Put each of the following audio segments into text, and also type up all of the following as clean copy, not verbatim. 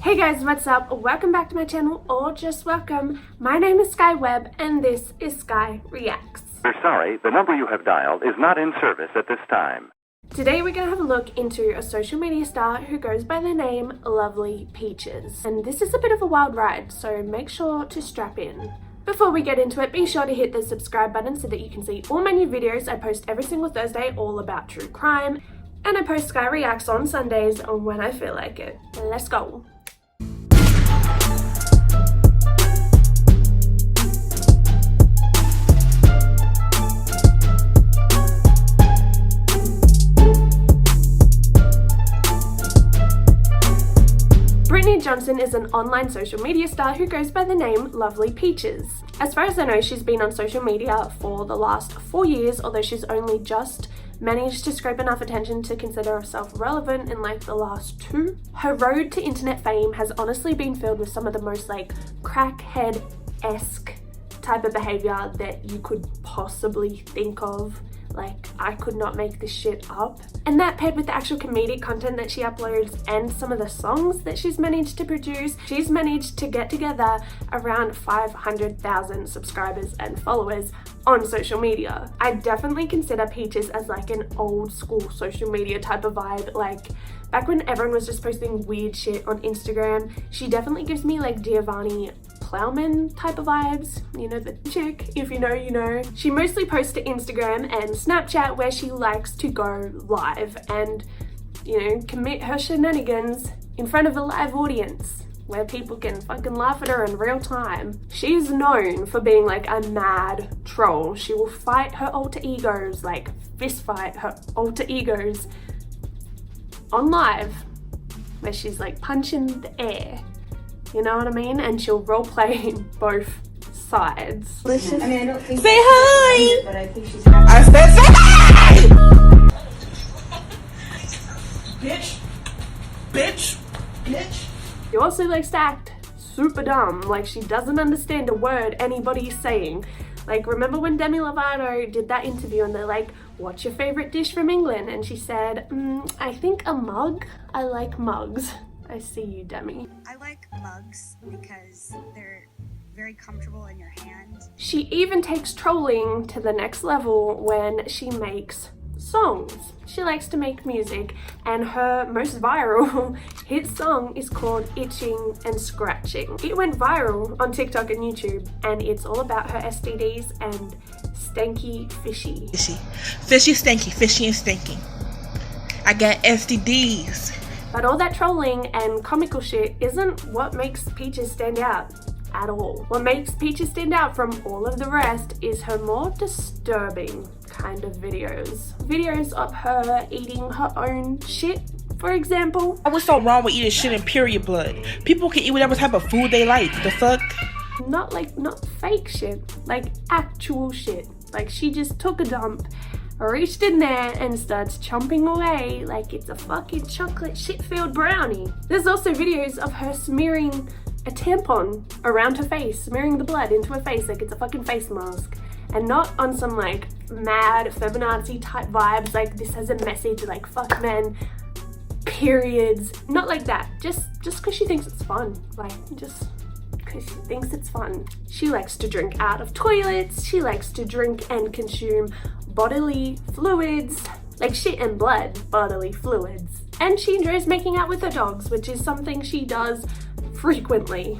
Hey guys, what's up? Welcome back to my channel, or just welcome. My name is Skye Webb, and this is Skye Reacts. We're sorry, the number you have dialed is not in service at this time. Today we're going to have a look into a social media star who goes by the name Lovely Peaches. And this is a bit of a wild ride, so make sure to strap in. Before we get into it, be sure to hit the subscribe button so that you can see all my new videos. I post every single Thursday all about true crime. And I post Skye Reacts on Sundays when I feel like it. Let's go. Johnson is an online social media star who goes by the name Lovely Peaches. As far as I know, she's been on social media for the last 4 years, although she's only just managed to scrape enough attention to consider herself relevant in like the last 2. Her road to internet fame has honestly been filled with some of the most like crackhead-esque type of behavior that you could possibly think of. Like, I could not make this shit up. And that paired with the actual comedic content that she uploads and some of the songs that she's managed to produce, she's managed to get together around 500,000 subscribers and followers on social media. I definitely consider Peaches as like an old school social media type of vibe. Like, back when everyone was just posting weird shit on Instagram, she definitely gives me like Giovanni Plowman type of vibes. You know, the chick, if you know, you know. She mostly posts to Instagram and Snapchat where she likes to go live and, you know, commit her shenanigans in front of a live audience where people can fucking laugh at her in real time. She's known for being like a mad troll. She will fight her alter egos, like fist fight her alter egos on live where she's like punching the air. You know what I mean? And she'll roleplay both sides. Listen, I mean, I don't think say hi! But I think she's I said say hi! Bitch! Bitch! Bitch! She also likes to act super dumb, like she doesn't understand a word anybody's saying. Like, remember when Demi Lovato did that interview and they're like, what's your favorite dish from England? And she said, I think a mug. I like mugs. I see you, Demi. I like mugs because they're very comfortable in your hand. She even takes trolling to the next level when she makes songs. She likes to make music, and her most viral hit song is called Itching and Scratching. It went viral on TikTok and YouTube, and it's all about her STDs and stanky fishy. Fishy, stanky, fishy and stinky. I got STDs. But all that trolling and comical shit isn't what makes Peaches stand out at all. What makes Peaches stand out from all of the rest is her more disturbing kind of videos. Videos of her eating her own shit, for example. What's so wrong with eating shit in period blood? People can eat whatever type of food they like. The fuck? Not fake shit, like actual shit. Like, she just took a dump, reached in there and starts chomping away like it's a fucking chocolate shit-filled brownie. There's also videos of her smearing a tampon around her face, smearing the blood into her face like it's a fucking face mask. And not on some like mad feminazi type vibes, like this has a message like fuck men, periods. Not like that, just because she thinks it's fun. Like, just because she thinks it's fun. She likes to drink out of toilets, she likes to drink and consume bodily fluids, like shit and blood bodily fluids. And she enjoys making out with her dogs, which is something she does frequently.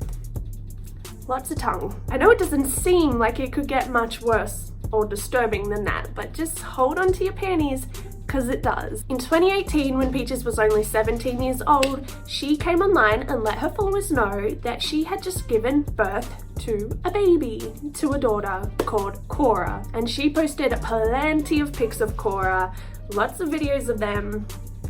Lots of tongue. I know it doesn't seem like it could get much worse or disturbing than that, but just hold on to your panties, because it does. In 2018, when Peaches was only 17 years old, she came online and let her followers know that she had just given birth to a baby, to a daughter called Cora. And she posted plenty of pics of Cora, lots of videos of them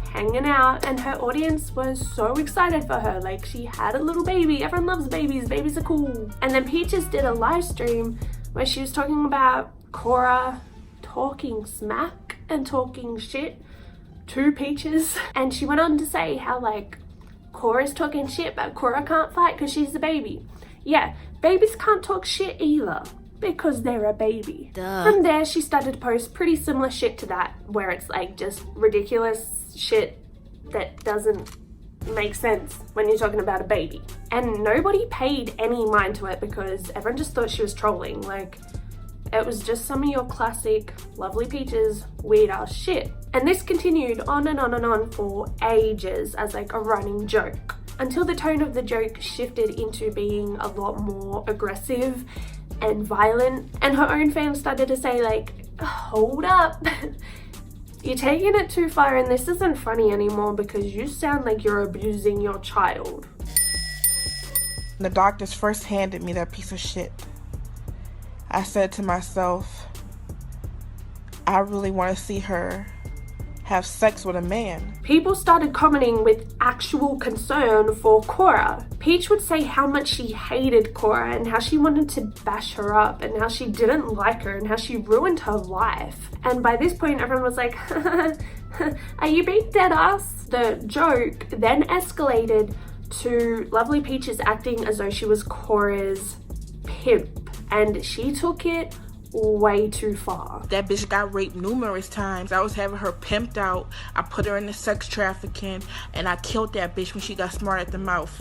hanging out, and her audience was so excited for her. Like, she had a little baby. Everyone loves babies. Babies are cool. And then Peaches did a live stream where she was talking about Cora talking smack and talking shit to Peaches. And she went on to say how like Cora's talking shit, but Cora can't fight because she's a baby. Yeah, babies can't talk shit either because they're a baby. Duh. From there, she started to post pretty similar shit to that, where it's like just ridiculous shit that doesn't makes sense when you're talking about a baby. And nobody paid any mind to it because everyone just thought she was trolling. Like, it was just some of your classic Lovely Peaches weird ass shit. And this continued on and on and on for ages as like a running joke, until the tone of the joke shifted into being a lot more aggressive and violent, and her own fans started to say like, hold up, you're taking it too far and this isn't funny anymore because you sound like you're abusing your child. The doctors first handed me that piece of shit, I said to myself, I really want to see her have sex with a man. People started commenting with actual concern for Cora. Peach would say how much she hated Cora and how she wanted to bash her up and how she didn't like her and how she ruined her life. And by this point, everyone was like, are you being dead ass? The joke then escalated to Lovely Peaches acting as though she was Cora's pimp, and she took it way too far. That bitch got raped numerous times. I was having her pimped out. I put her into sex trafficking, and I killed that bitch when she got smart at the mouth.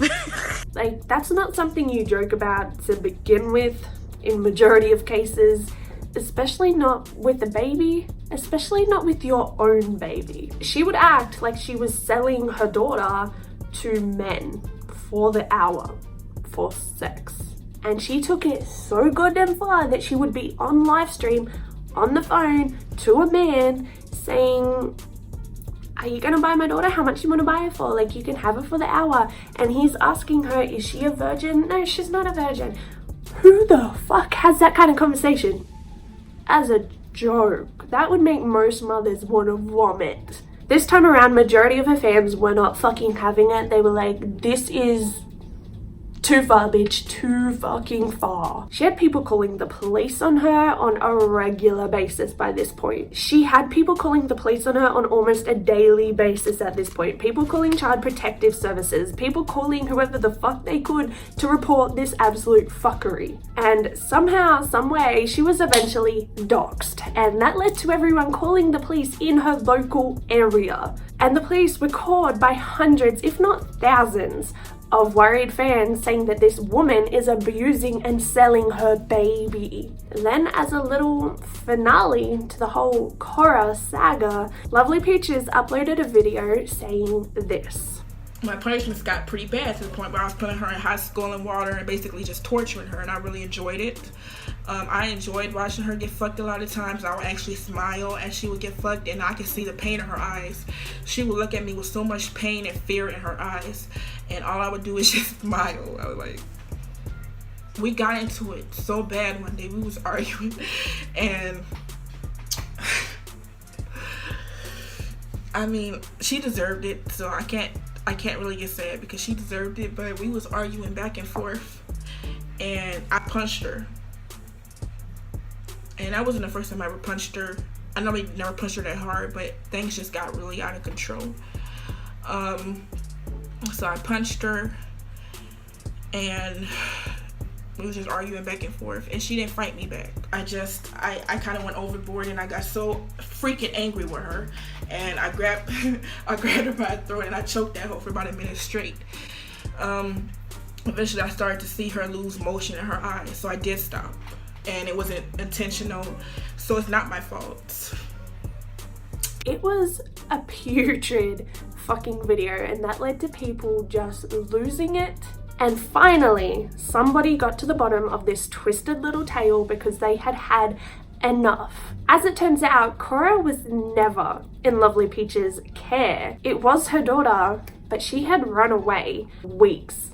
Like, that's not something you joke about to begin with in majority of cases, especially not with a baby, especially not with your own baby. She would act like she was selling her daughter to men for the hour for sex. And she took it so goddamn far that she would be on live stream on the phone to a man saying, are you gonna buy my daughter? How much you wanna buy her for? Like, you can have her for the hour. And he's asking her, is she a virgin? No, she's not a virgin. Who the fuck has that kind of conversation? As a joke. That would make most mothers wanna vomit. This time around, majority of her fans were not fucking having it. They were like, this is too far, bitch, too fucking far. She had people calling the police on her on a regular basis by this point. She had people calling the police on her on almost a daily basis at this point. People calling Child Protective Services, people calling whoever the fuck they could to report this absolute fuckery. And somehow, some way, she was eventually doxxed. And that led to everyone calling the police in her local area. And the police were called by hundreds, if not thousands, of worried fans saying that this woman is abusing and selling her baby. Then, as a little finale to the whole Cora saga, Lovely Peaches uploaded a video saying this. My punishments got pretty bad to the point where I was putting her in hot scalding water and basically just torturing her, and I really enjoyed it. I enjoyed watching her get fucked a lot of times. I would actually smile as she would get fucked, and I could see the pain in her eyes. She would look at me with so much pain and fear in her eyes, and all I would do is just smile. I was like, we got into it so bad one day. We was arguing, and I mean, she deserved it, so I can't really get sad because she deserved it, but we was arguing back and forth, and I punched her. And that wasn't the first time I ever punched her. I know I never punched her that hard, but things just got really out of control. So I punched her, and we was just arguing back and forth, and she didn't fight me back. I kind of went overboard, and I got so freaking angry with her, and I grabbed her by the throat, and I choked that hoe for about a minute straight. Eventually I started to see her lose motion in her eyes, so I did stop. And it wasn't intentional, so it's not my fault. It was a putrid fucking video, and that led to people just losing it. And finally, somebody got to the bottom of this twisted little tale because they had had enough. As it turns out, Cora was never in Lovely Peach's care. It was her daughter, but she had run away weeks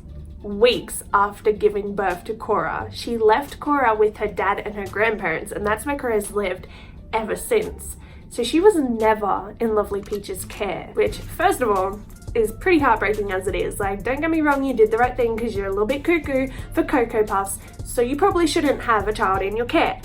after giving birth to Cora. She left Cora with her dad and her grandparents, and that's where Cora's lived ever since. So she was never in Lovely Peach's care, which, first of all, is pretty heartbreaking as it is. Like, don't get me wrong, you did the right thing because you're a little bit cuckoo for Cocoa Puffs, so you probably shouldn't have a child in your care.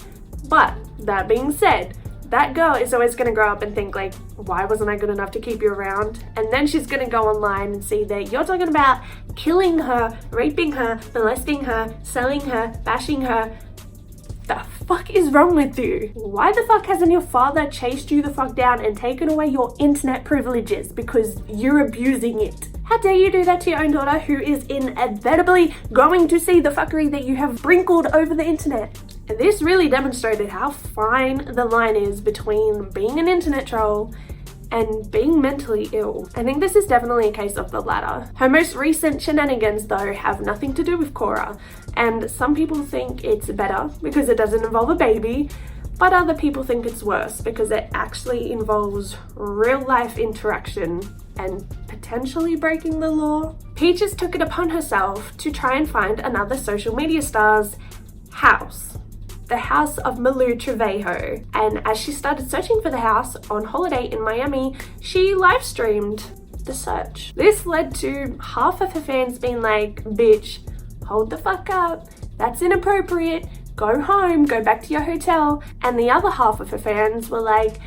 But that being said, that girl is always going to grow up and think like, why wasn't I good enough to keep you around? And then she's going to go online and see that you're talking about killing her, raping her, molesting her, selling her, bashing her. The fuck is wrong with you? Why the fuck hasn't your father chased you the fuck down and taken away your internet privileges because you're abusing it? How dare you do that to your own daughter who is inevitably going to see the fuckery that you have sprinkled over the internet? And this really demonstrated how fine the line is between being an internet troll and being mentally ill. I think this is definitely a case of the latter. Her most recent shenanigans though have nothing to do with Cora, and some people think it's better because it doesn't involve a baby, but other people think it's worse because it actually involves real life interaction and potentially breaking the law. Peaches took it upon herself to try and find another social media star's house. The house of Malou Trevejo. And as she started searching for the house on holiday in Miami, she live streamed the search. This led to half of her fans being like, bitch, hold the fuck up, that's inappropriate, go home, go back to your hotel. And the other half of her fans were like,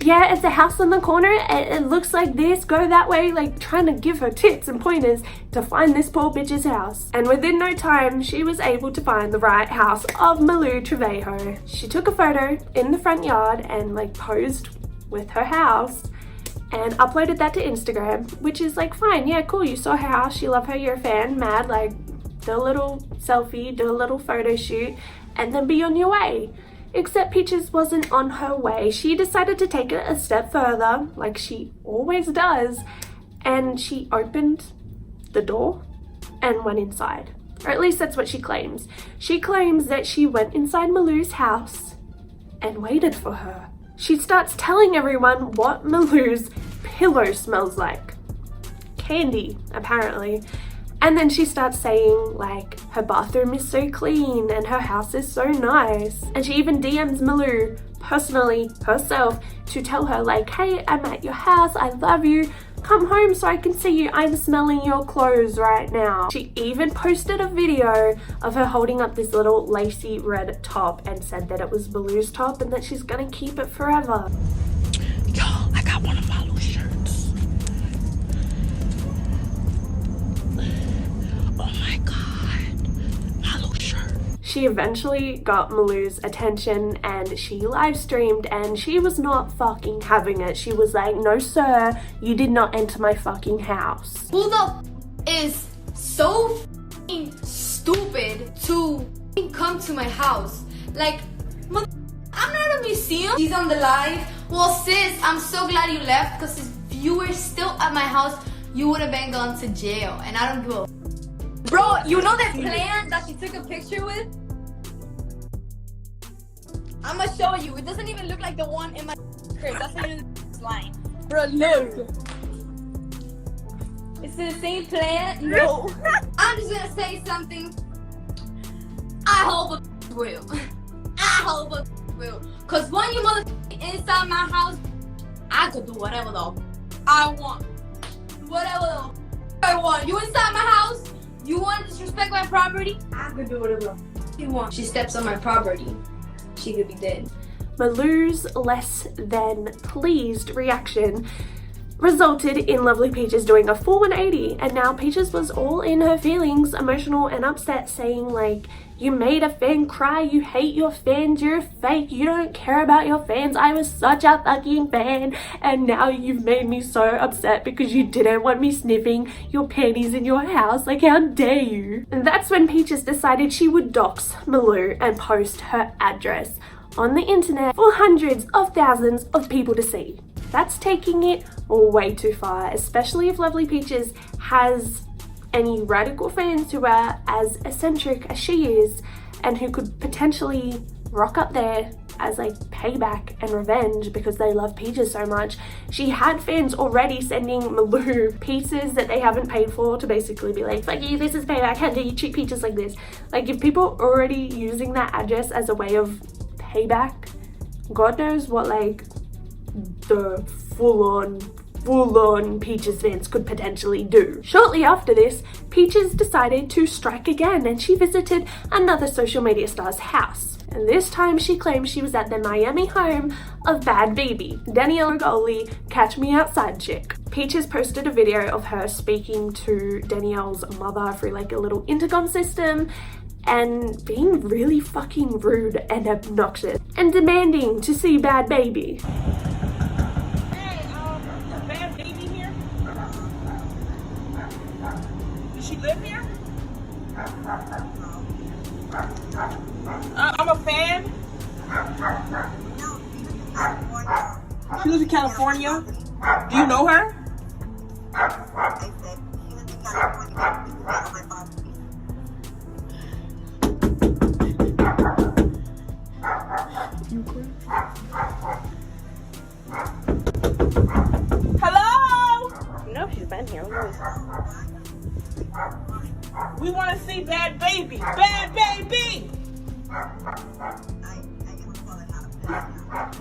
yeah, it's a house on the corner, it looks like this, go that way, like trying to give her tips and pointers to find this poor bitch's house. And within no time, she was able to find the right house of Malou Trevejo. She took a photo in the front yard and like posed with her house and uploaded that to Instagram, which is like, fine, yeah, cool, you saw her house, you love her, you're a fan, mad, like do a little selfie, do a little photo shoot, and then be on your way. Except Peaches wasn't on her way. She decided to take it a step further, like she always does, and she opened the door and went inside. Or at least that's what she claims. She claims that she went inside Malou's house and waited for her. She starts telling everyone what Malou's pillow smells like. Candy, apparently. And then she starts saying like her bathroom is so clean and her house is so nice. And she even DMs Malou personally herself to tell her like, hey, I'm at your house, I love you, come home so I can see you, I'm smelling your clothes right now. She even posted a video of her holding up this little lacy red top and said that it was Malou's top and that she's gonna keep it forever. Y'all, I got one of Malu's shirts. Oh my god, Malu's shirt. She eventually got Malou's attention and she live streamed and she was not fucking having it. She was like, no sir, you did not enter my fucking house. Who the is so stupid to come to my house? Like, I'm not a museum. He's on the live. Well, sis, I'm so glad you left because if you were still at my house, you would have been gone to jail. And I don't give a... Bro, you know that plant that she took a picture with? I'm gonna show you. It doesn't even look like the one in my crib. That's not even the line. Bro, look. It's the same plant? No. I'm just gonna say something. I hope a will. I hope a will. Cause when you motherfucking inside my house, I could do whatever the I want. Whatever the I want. You inside my house? You want to disrespect my property? I could do whatever you want. She steps on my property, she could be dead. Malou's less than pleased reaction resulted in Lovely Peaches doing a full 180, and now Peaches was all in her feelings, emotional and upset, saying like, you made a fan cry, you hate your fans, you're fake, you don't care about your fans, I was such a fucking fan, and now you've made me so upset because you didn't want me sniffing your panties in your house, like how dare you. And that's when Peaches decided she would dox Malou and post her address on the internet for hundreds of thousands of people to see. That's taking it way too far, especially if Lovely Peaches has any radical fans who are as eccentric as she is and who could potentially rock up there as like payback and revenge because they love Peaches so much. She had fans already sending Malou pieces that they haven't paid for to basically be like, fuck you, this is payback, how dare you treat Peaches like this. Like if people are already using that address as a way of payback, God knows what like the full-on Peaches fans could potentially do. Shortly after this, Peaches decided to strike again and she visited another social media star's house. And this time she claimed she was at the Miami home of Bad Baby, Danielle Regoli, Catch Me Outside chick. Peaches posted a video of her speaking to Danielle's mother through like a little intercom system and being really fucking rude and obnoxious and demanding to see Bad Baby. I'm a fan. She lives in California. Do you know her? Hello? No, she's been here. We want to see Bad Baby. Bad Baby!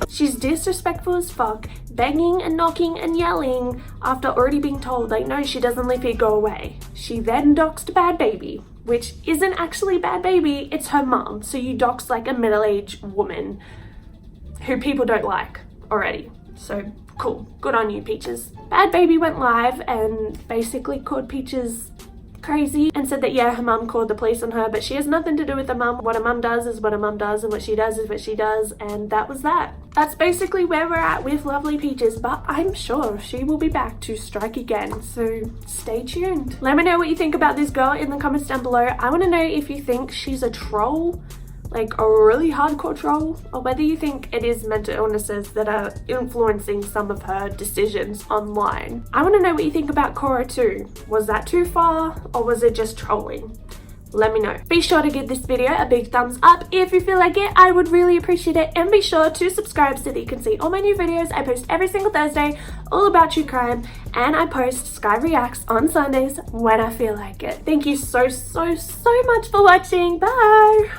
She's disrespectful as fuck, banging and knocking and yelling after already being told, like, no, she doesn't live here, go away. She then doxed Bad Baby, which isn't actually Bad Baby, it's her mum. So you doxed like a middle-aged woman who people don't like already. So cool, good on you, Peaches. Bad Baby went live and basically called Peaches crazy and said that, yeah, her mum called the police on her, but she has nothing to do with her mum. What her mum does is what her mum does, and what she does is what she does, and that was that. That's basically where we're at with lovely Peaches, but I'm sure she will be back to strike again, so stay tuned. Let me know what you think about this girl in the comments down below. I want to know if you think she's a troll, like a really hardcore troll, or whether you think it is mental illnesses that are influencing some of her decisions online. I want to know what you think about Cora too. Was that too far, or was it just trolling? Let me know. Be sure to give this video a big thumbs up if you feel like it. I would really appreciate it, and be sure to subscribe so that you can see all my new videos. I post every single Thursday all about true crime, and I post Skye Reacts on Sundays when I feel like it. Thank you so much for watching. Bye!